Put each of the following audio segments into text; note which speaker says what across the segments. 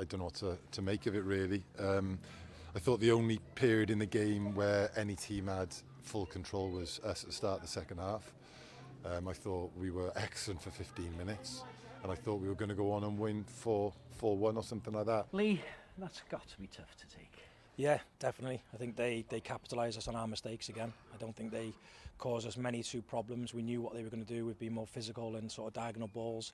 Speaker 1: don't know what to make of it really. I thought the only period in the game where any team had full control was us at the start of the second half. I thought we were excellent for 15 minutes, and I thought we were going to go on and win 4-1 or something like that.
Speaker 2: Lee, that's got to be tough to take.
Speaker 3: Yeah, definitely. I think they capitalised us on our mistakes again. I don't think they caused us many true problems. We knew what they were going to do with being more physical and sort of diagonal balls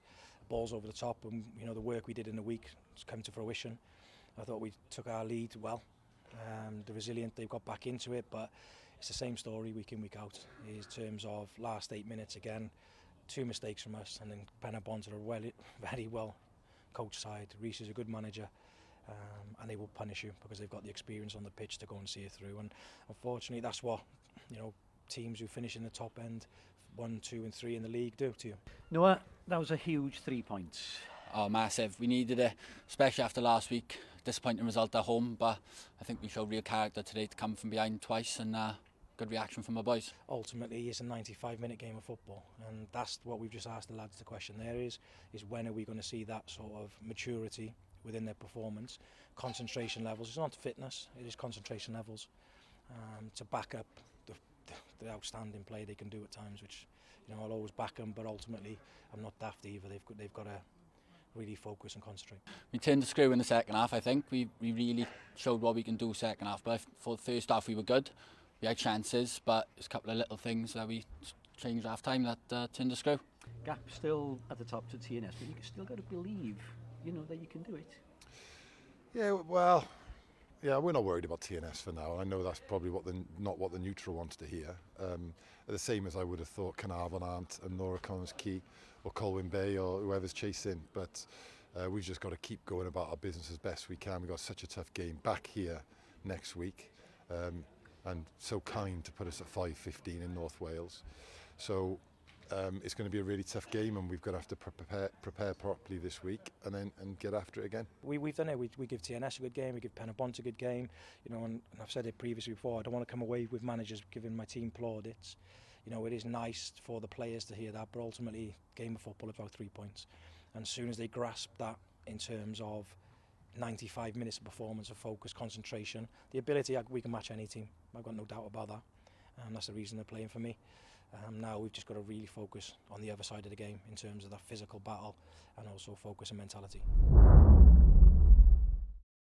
Speaker 3: over the top, and you know the work we did in the week has come to fruition. I thought we took our lead well. The resilient, they've got back into it, but it's the same story week in, week out in terms of last 8 minutes again. 2 mistakes from us, and then Pen-y-bont are a very well coached side. Reece is a good manager, and they will punish you because they've got the experience on the pitch to go and see it through. And unfortunately, that's what teams who finish in the top end, 1, 2 and 3 in the league do to you.
Speaker 2: Noah, that was a huge 3 points.
Speaker 4: Oh, massive. We needed it, especially after last week. Disappointing result at home, but I think we showed real character today to come from behind twice, and good reaction from our boys.
Speaker 3: Ultimately, it's a 95-minute game of football, and that's what we've just asked the lads the question there is when are we going to see that sort of maturity within their performance, concentration levels. It's not fitness, it is concentration levels to back up the outstanding play they can do at times, which I'll always back them, but ultimately I'm not daft either. They've got to really focus and concentrate.
Speaker 4: We turned the screw in the second half. I think we really showed what we can do second half, but for the first half we were good. We had chances, but there's a couple of little things that we changed half time that turned the screw.
Speaker 2: Gap still at the top to TNS, but you still got to believe that you can do it.
Speaker 1: Yeah, well, we're not worried about TNS for now. I know that's probably not what the neutral wants to hear. The same as I would have thought Carnarvon aren't, and Nora Connors Key or Colwyn Bay or whoever's chasing, but we've just got to keep going about our business as best we can. We've got such a tough game back here next week, and so kind to put us at 5:15 in North Wales. So it's going to be a really tough game, and we've got to have to prepare properly this week and get after it again.
Speaker 3: We've done it. We give TNS a good game, we give Pen-y-bont a good game, and I've said it previously before, I don't want to come away with managers giving my team plaudits. It is nice for the players to hear that, but ultimately, game of football is about 3 points. And as soon as they grasp that in terms of 95 minutes of performance, of focus, concentration, the ability, we can match any team. I've got no doubt about that. And that's the reason they're playing for me. Now we've just got to really focus on the other side of the game in terms of that physical battle, and also focus on mentality.